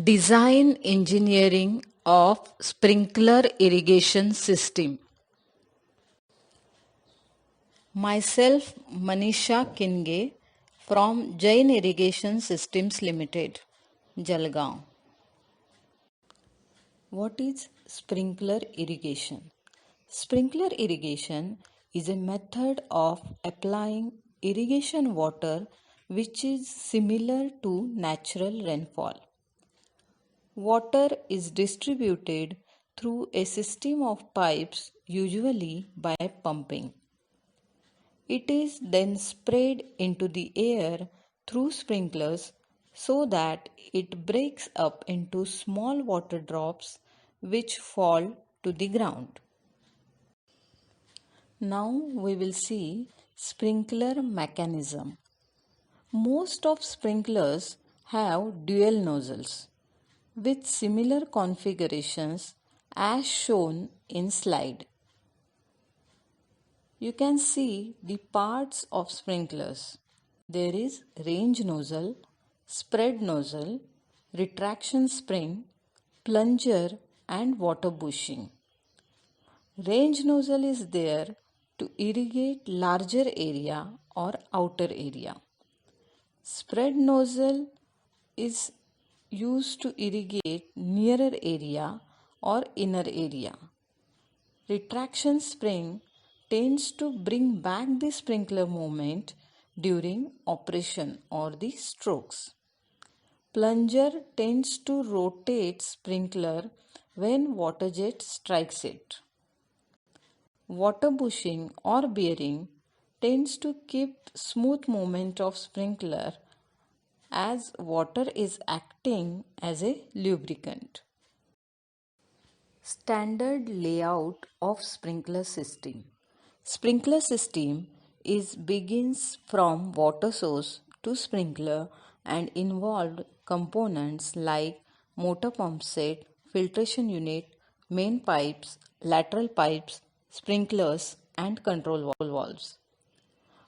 Design engineering of sprinkler irrigation system. Myself Manisha Kinge from Jain Irrigation Systems Limited, Jalgaon. What is sprinkler irrigation? Sprinkler irrigation is a method of applying irrigation water which is similar to natural rainfall. Water is distributed through a system of pipes, usually by pumping. It is then sprayed into the air through sprinklers so that it breaks up into small water drops which fall to the ground. Now we will see sprinkler mechanism. Most of sprinklers have dual nozzles with similar configurations as shown in slide. You can see the parts of sprinklers. There is range nozzle, spread nozzle, retraction spring, plunger and water bushing. Range nozzle is there to irrigate larger area or outer area. Spread nozzle is used to irrigate nearer area or inner area. Retraction spring tends to bring back the sprinkler movement during operation or the strokes. Plunger tends to rotate sprinkler when water jet strikes it. Water bushing or bearing tends to keep smooth movement of sprinkler as water is acting as a lubricant. Standard layout of sprinkler system. Sprinkler system begins from water source to sprinkler and involved components like motor pump set, filtration unit, main pipes, lateral pipes, sprinklers and control valves.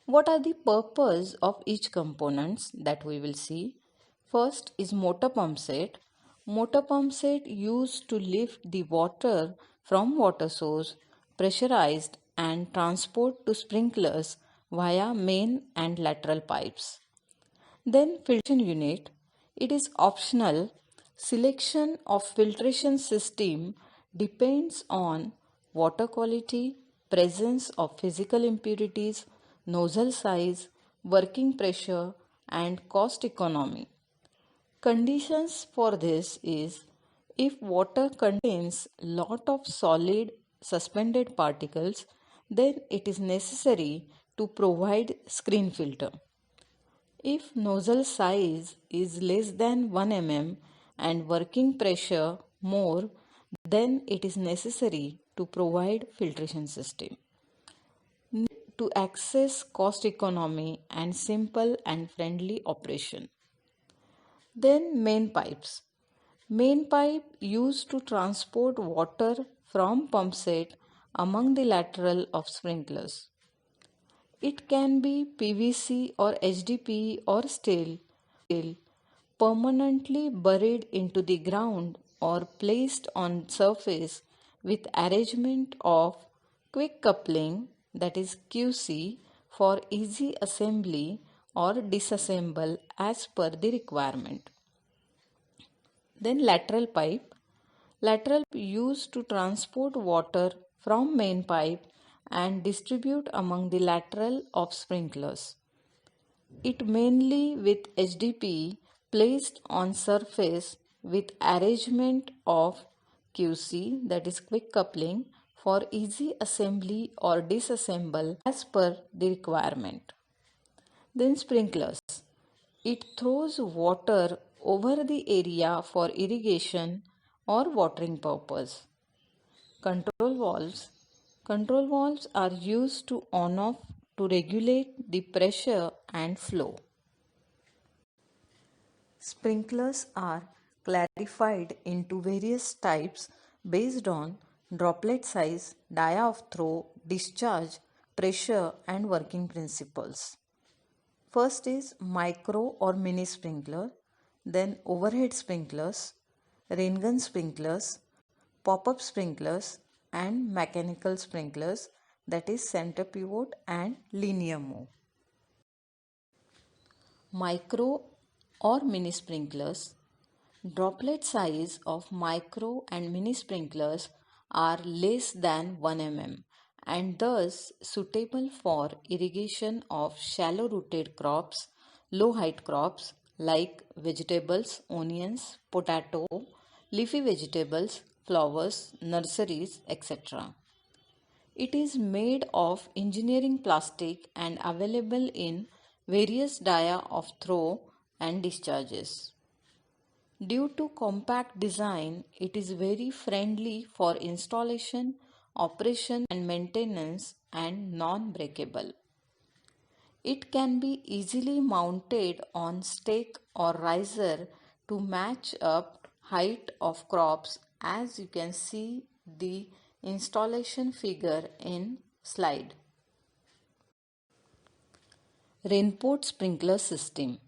What are the purpose of each components that we will see? First is motor pump set. Motor pump set used to lift the water from water source, pressurized and transport to sprinklers via main and lateral pipes. Then filtration unit. It is optional. Selection of filtration system depends on water quality, presence of physical impurities, nozzle size, working pressure and cost economy. Conditions for this is if water contains lot of solid suspended particles, then it is necessary to provide screen filter. If nozzle size is less than 1 mm and working pressure more, then it is necessary to provide filtration system. To access cost economy and simple and friendly operation. Then main pipes. Main pipe used to transport water from pump set among the lateral of sprinklers. It can be PVC or HDPE or steel permanently buried into the ground or placed on surface with arrangement of quick coupling, that is QC, for easy assembly or disassemble as per the requirement. Then lateral pipe. Lateral used to transport water from main pipe and distribute among the lateral of sprinklers. It mainly with HDPE placed on surface with arrangement of QC, that is quick coupling, for easy assembly or disassemble as per the requirement. Then sprinklers. It throws water over the area for irrigation or watering purpose. Control valves. Control valves are used to on off to regulate the pressure and flow. Sprinklers are classified into various types based on droplet size, dia of throw, discharge, pressure and working principles. First is micro or mini sprinkler, then overhead sprinklers, rain gun sprinklers, pop-up sprinklers, and mechanical sprinklers, that is center pivot and linear move. Micro or mini sprinklers. Droplet size of micro and mini sprinklers are less than 1 mm and thus suitable for irrigation of shallow rooted crops, low height crops like vegetables, onions, potato, leafy vegetables, flowers, nurseries, etc. It is made of engineering plastic and available in various dia of throw and discharges. Due to compact design, it is very friendly for installation, operation and maintenance and non-breakable. It can be easily mounted on stake or riser to match up height of crops, as you can see the installation figure in slide. Rainport sprinkler system.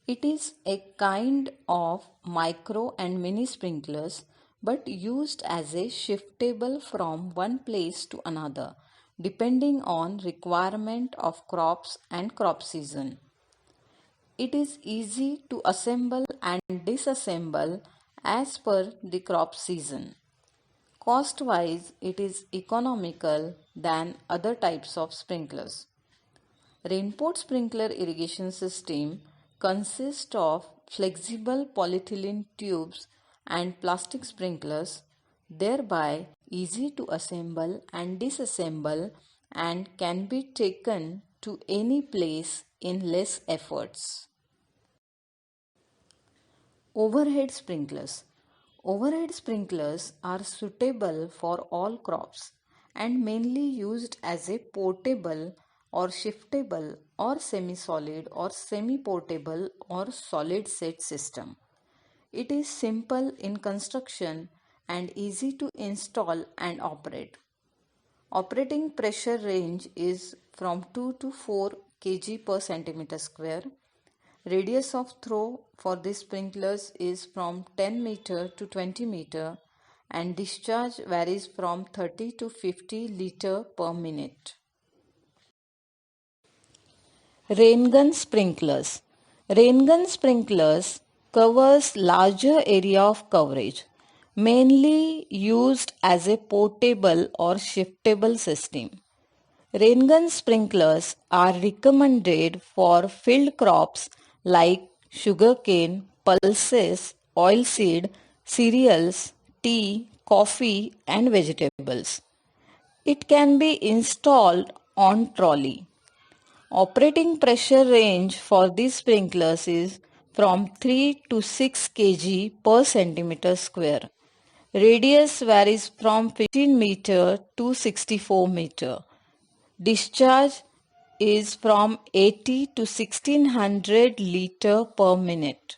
It is a kind of micro and mini sprinklers but used as a shiftable from one place to another depending on requirement of crops and crop season. It is easy to assemble and disassemble as per the crop season. Cost wise, it is economical than other types of sprinklers. Rainport sprinkler irrigation system consists of flexible polyethylene tubes and plastic sprinklers, thereby easy to assemble and disassemble and can be taken to any place in less efforts. Overhead sprinklers. Overhead sprinklers are suitable for all crops and mainly used as a portable or shiftable or semi-solid or semi-portable or solid set system. It is simple in construction and easy to install and operate. Operating pressure range is from 2 to 4 kg per centimeter square. Radius of throw for these sprinklers is from 10 meter to 20 meter and discharge varies from 30 to 50 liter per minute. Rain gun sprinklers. Rain gun sprinklers covers larger area of coverage, mainly used as a portable or shiftable system. Rain gun sprinklers are recommended for field crops like sugarcane, pulses, oilseed, cereals, tea, coffee, and vegetables. It can be installed on trolley. Operating pressure range for these sprinklers is from 3 to 6 kg per centimeter square. Radius varies from 15 meter to 64 meter. Discharge is from 80 to 1600 liter per minute.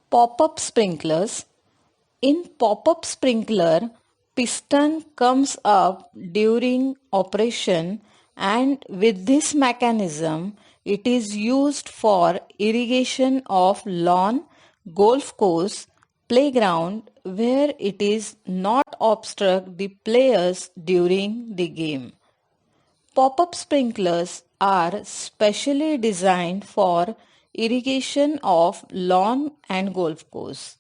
Pop-up sprinklers. In pop-up sprinkler, piston comes up during operation and with this mechanism, it is used for irrigation of lawn, golf course, playground where it is not obstruct the players during the game. Pop-up sprinklers are specially designed for irrigation of lawn and golf course.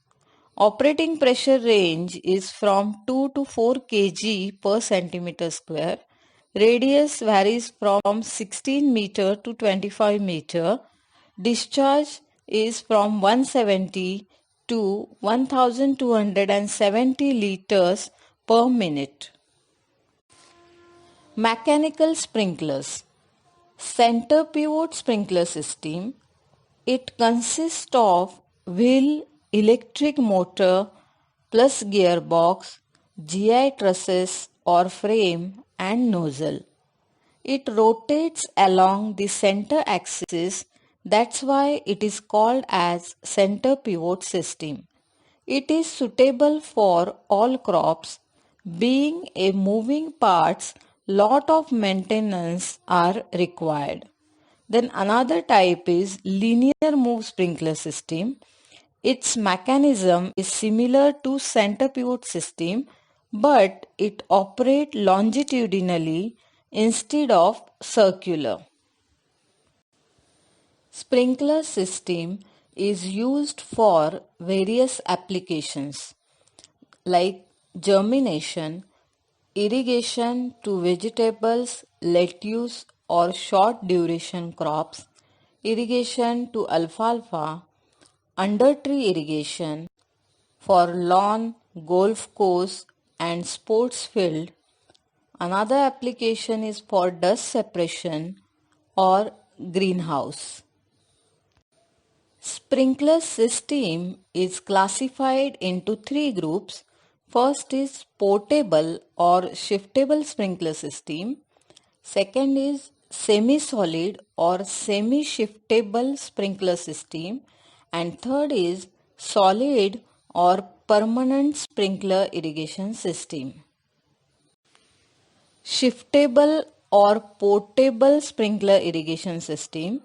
Operating pressure range is from 2 to 4 kg per centimeter square. Radius varies from 16 meter to 25 meter. Discharge is from 170 to 1270 liters per minute. Mechanical sprinklers. Center pivot sprinkler system. It consists of wheel, electric motor plus gearbox, GI trusses or frame and nozzle. It rotates along the center axis, that's why it is called as center pivot system. It is suitable for all crops. Being a moving parts, lot of maintenance are required. Then another type is linear move sprinkler system. Its mechanism is similar to center pivot system, but it operates longitudinally instead of circular. Sprinkler system is used for various applications like germination, irrigation to vegetables, lettuce or short duration crops, irrigation to alfalfa, under tree irrigation for lawn, golf course and sports field. Another application is for dust separation or greenhouse. Sprinkler system is classified into three groups. First is portable or shiftable sprinkler system. Second is semi-solid or semi-shiftable sprinkler system. And third is solid or permanent sprinkler irrigation system. Shiftable or portable sprinkler irrigation system.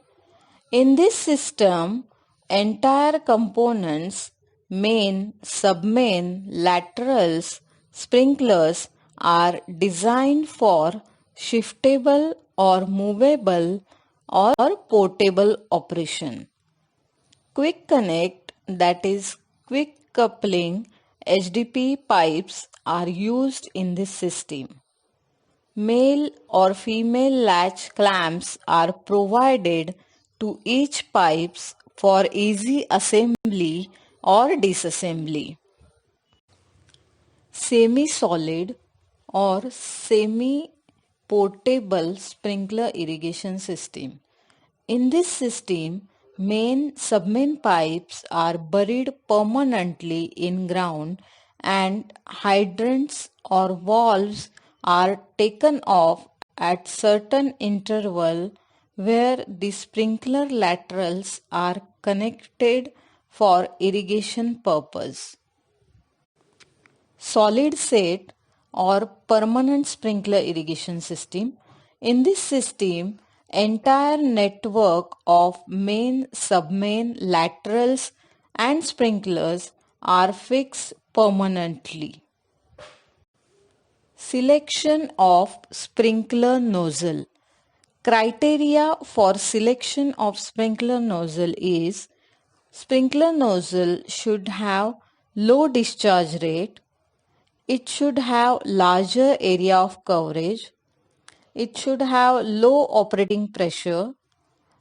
In this system, entire components, main, submain, laterals, sprinklers are designed for shiftable or movable or portable operation. Quick connect, that is quick coupling HDP pipes are used in this system. Male or female latch clamps are provided to each pipes for easy assembly or disassembly. Semi-solid or semi-portable sprinkler irrigation system. In this system, main submain pipes are buried permanently in ground and hydrants or valves are taken off at certain interval where the sprinkler laterals are connected for irrigation purpose. Solid set or permanent sprinkler irrigation system. In this system, entire network of main, submain, laterals and sprinklers are fixed permanently. Selection of sprinkler nozzle. Criteria for selection of sprinkler nozzle is sprinkler nozzle should have low discharge rate, it should have larger area of coverage, it should have low operating pressure,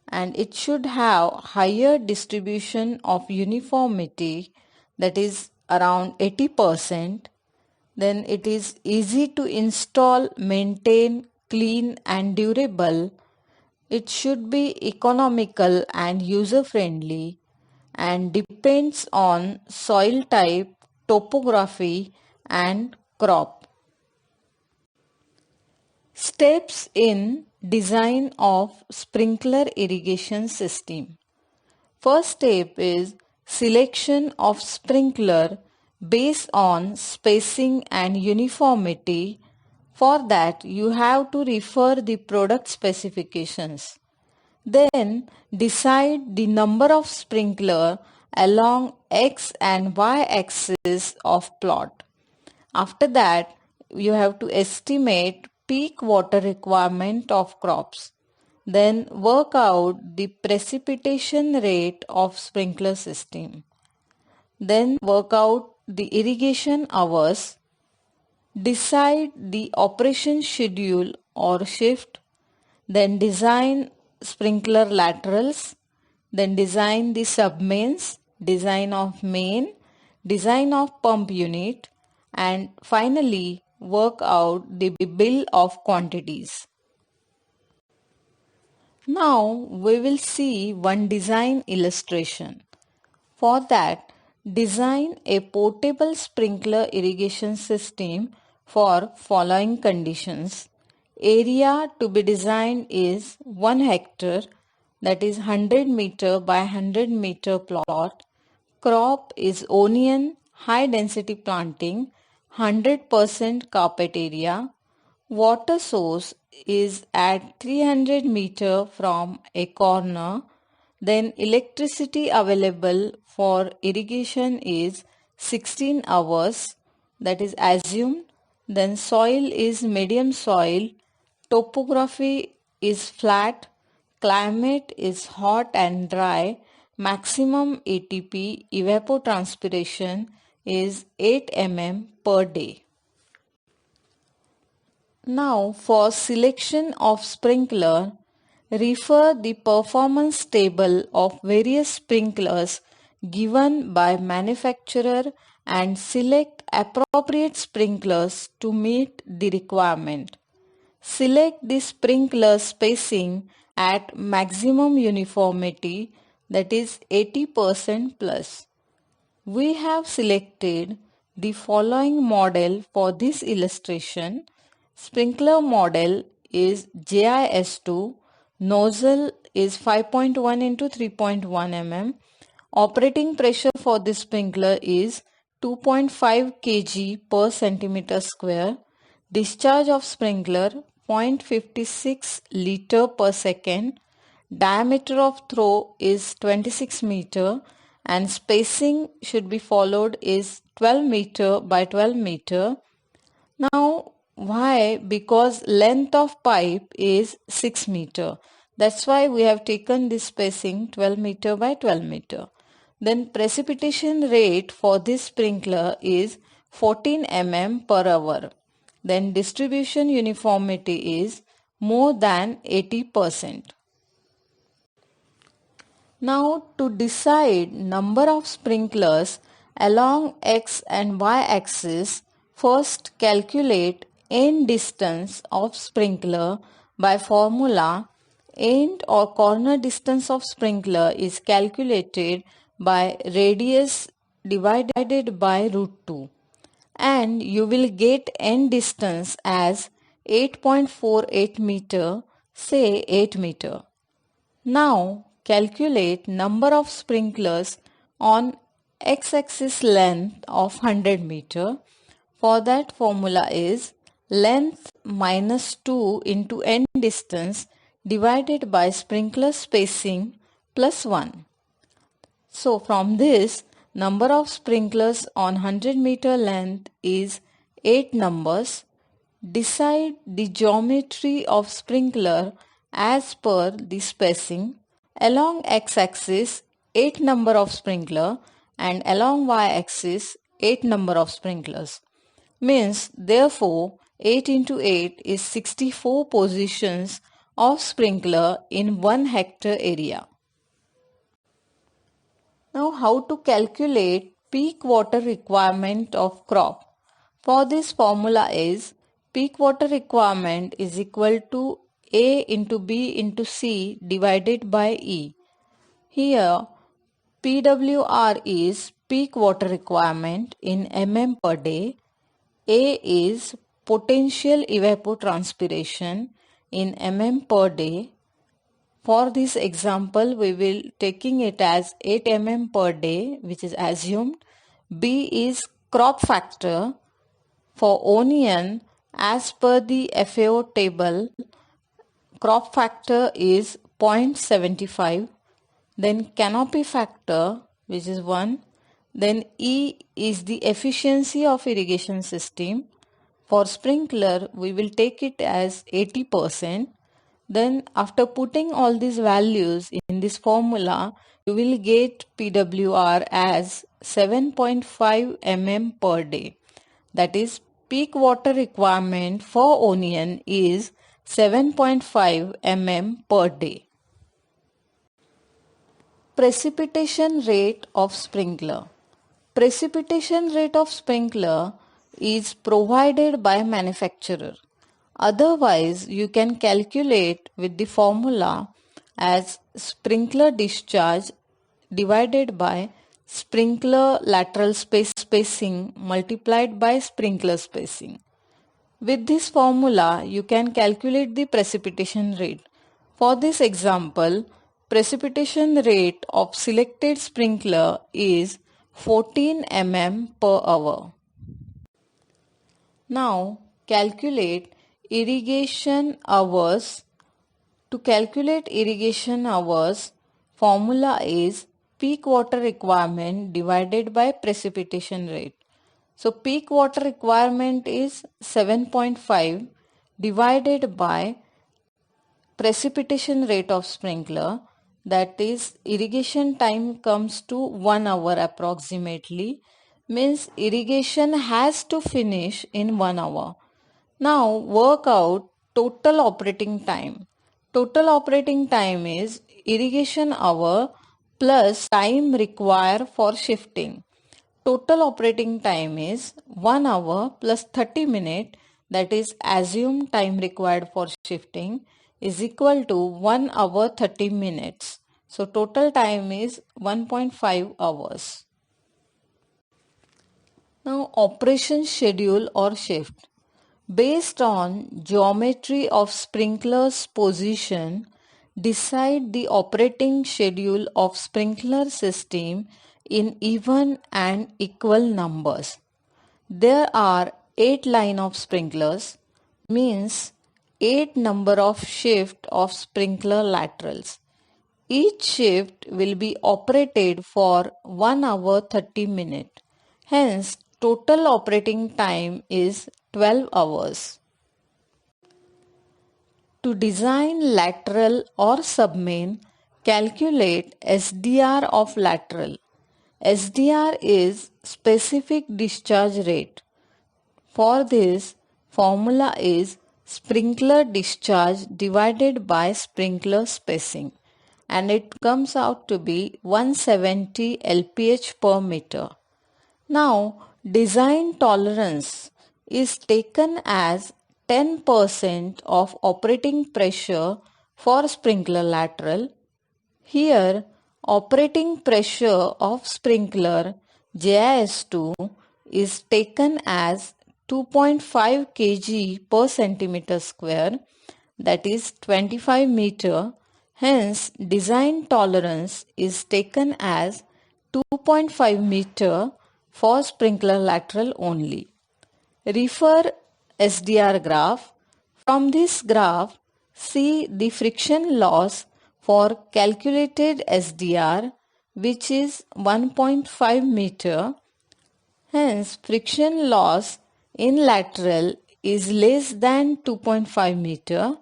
and it should have higher distribution of uniformity, that is around 80%. Then it is easy to install, maintain, clean and durable. It should be economical and user friendly and depends on soil type, topography and crop. Steps in design of sprinkler irrigation system. First step is selection of sprinkler based on spacing and uniformity. For that, you have to refer the product specifications. Then decide the number of sprinkler along X and Y axis of plot. After that, you have to estimate peak water requirement of crops. Then work out the precipitation rate of sprinkler system. Then work out the irrigation hours. Decide the operation schedule or shift. Then design sprinkler laterals. Then design the submains, design of main, design of pump unit, and finally work out the bill of quantities. Now we will see one design illustration. For that, design a portable sprinkler irrigation system for following conditions. Area to be designed is 1 hectare, that is 100 meter by 100 meter plot. Crop is onion, high density planting, 100% carpet area. Water source is at 300 meter from a corner. Then electricity available for irrigation is 16 hours, that is assumed. Then soil is medium soil, topography is flat, climate is hot and dry, maximum ATP evapotranspiration is 8 mm per day. Now for selection of sprinkler, refer the performance table of various sprinklers given by manufacturer and select appropriate sprinklers to meet the requirement. Select the sprinkler spacing at maximum uniformity, that is 80% plus. We have selected the following model for this illustration. Sprinkler model is JIS2, nozzle is 5.1 into 3.1 mm. Operating pressure for this sprinkler is 2.5 kg per centimeter square. Discharge of sprinkler 0.56 liter per second. Diameter of throw is 26 meter and spacing should be followed is 12 meter by 12 meter. Now why? Because length of pipe is 6 meter. That's why we have taken this spacing 12 meter by 12 meter. Then precipitation rate for this sprinkler is 14 mm per hour. Then distribution uniformity is more than 80%. Now to decide number of sprinklers along x and y axis, first calculate end distance of sprinkler by formula. End or corner distance of sprinkler is calculated by radius divided by root 2 and you will get end distance as 8.48 meter, say 8 meter. Now calculate number of sprinklers on x-axis length of 100 meter. For that formula is length minus 2 into end distance divided by sprinkler spacing plus 1. So from this, number of sprinklers on 100 meter length is 8 numbers. Decide the geometry of sprinkler as per the spacing. Along x-axis 8 number of sprinkler and along y-axis 8 number of sprinklers. Means therefore 8 into 8 is 64 positions of sprinkler in 1 hectare area. Now how to calculate peak water requirement of crop? For this formula is peak water requirement is equal to A into B into C divided by E. Here PWR is peak water requirement in mm per day. A is potential evapotranspiration in mm per day. For this example, we will taking it as 8 mm per day, which is assumed. B is crop factor. For onion, as per the FAO table, crop factor is 0.75. Then canopy factor, which is 1. Then E is the efficiency of irrigation system. For sprinkler, we will take it as 80%. Then after putting all these values in this formula, you will get PWR as 7.5 mm per day. That is peak water requirement for onion is 7.5 mm per day. Precipitation rate of sprinkler. Precipitation rate of sprinkler is provided by manufacturer. Otherwise, you can calculate with the formula as sprinkler discharge divided by sprinkler lateral spacing multiplied by sprinkler spacing. With this formula, you can calculate the precipitation rate. For this example, precipitation rate of selected sprinkler is 14 mm per hour. Now, calculate irrigation hours. To calculate irrigation hours, formula is peak water requirement divided by precipitation rate. So peak water requirement is 7.5 divided by precipitation rate of sprinkler, that is irrigation time comes to 1 hour approximately, means irrigation has to finish in 1 hour. Now work out total operating time. Total operating time is irrigation hour plus time required for shifting. Total operating time is 1 hour plus 30 minutes, that is assumed time required for shifting is equal to 1 hour 30 minutes. So total time is 1.5 hours. Now operation schedule or shift. Based on geometry of sprinkler's position, decide the operating schedule of sprinkler system in even and equal numbers. There are 8 line of sprinklers, means 8 number of shift of sprinkler laterals. Each shift will be operated for 1 hour 30 minutes. Hence, total operating time is 12 hours. To design lateral or submain, calculate SDR of lateral. SDR is specific discharge rate. For this, formula is sprinkler discharge divided by sprinkler spacing, and it comes out to be 170 LPH per meter. Now, design tolerance is taken as 10% of operating pressure for sprinkler lateral. Here, operating pressure of sprinkler JIS2 is taken as 2.5 kg per centimeter square, that is 25 meter. Hence, design tolerance is taken as 2.5 meter for sprinkler lateral only. Refer SDR graph. From this graph, see the friction loss for calculated SDR, which is 1.5 meter. Hence, friction loss in lateral is less than 2.5 meter,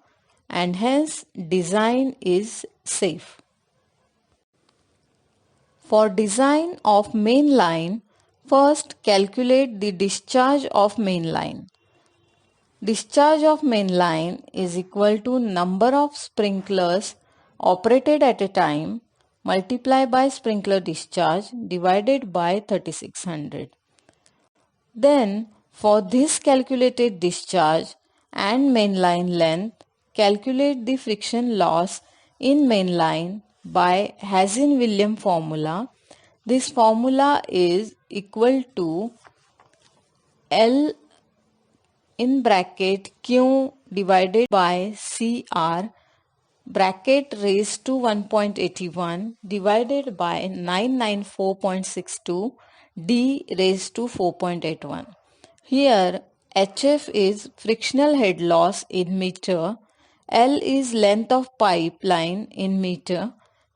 and hence design is safe. For design of main line, first calculate the discharge of main line. Discharge of main line is equal to number of sprinklers operated at a time multiplied by sprinkler discharge divided by 3600. Then for this calculated discharge and main line length, calculate the friction loss in main line by Hazen-Williams formula. This formula is equal to L in bracket Q divided by CR bracket raised to 1.81 divided by 994.62 D raised to 4.81. Here HF is frictional head loss in meter, L is length of pipeline in meter,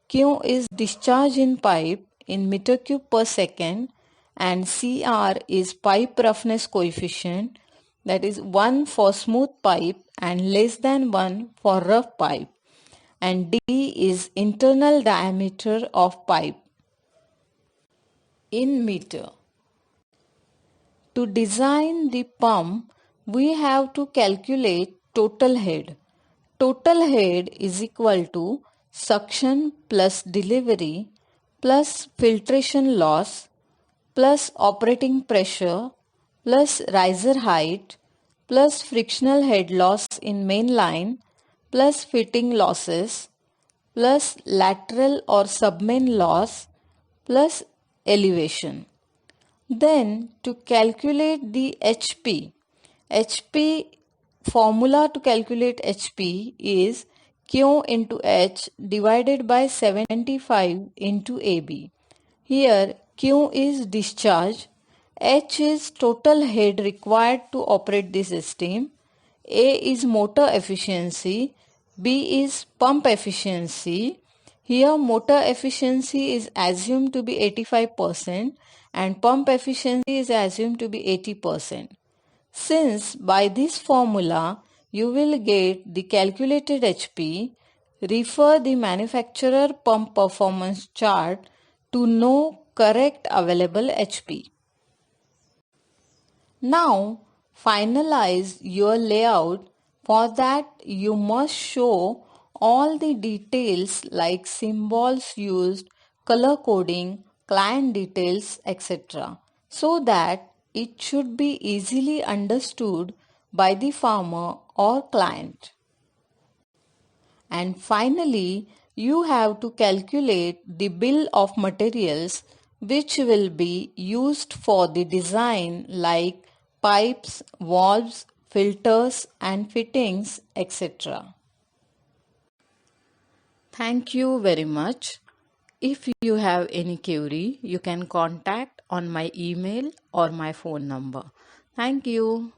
Q is discharge in pipe in meter cube per second, and CR is pipe roughness coefficient, that is 1 for smooth pipe and less than 1 for rough pipe, and D is internal diameter of pipe in meter. To design the pump, we have to calculate total head. Total head is equal to suction plus delivery plus filtration loss plus operating pressure plus riser height plus frictional head loss in main line plus fitting losses plus lateral or submain loss plus elevation. Then to calculate the HP formula to calculate HP is Q into H divided by 75 into AB. Here Q is discharge, H is total head required to operate the system, A is motor efficiency, B is pump efficiency, Here motor efficiency is assumed to be 85% and pump efficiency is assumed to be 80%. Since by this formula you will get the calculated HP, refer the manufacturer pump performance chart to know correct available HP. Now finalize your layout. For that you must show all the details like symbols used, color coding, client details, etc. so that it should be easily understood by the farmer or client. And finally, you have to calculate the bill of materials which will be used for the design like pipes, valves, filters and fittings, etc. Thank you very much. If you have any query, you can contact on my email or my phone number. Thank you.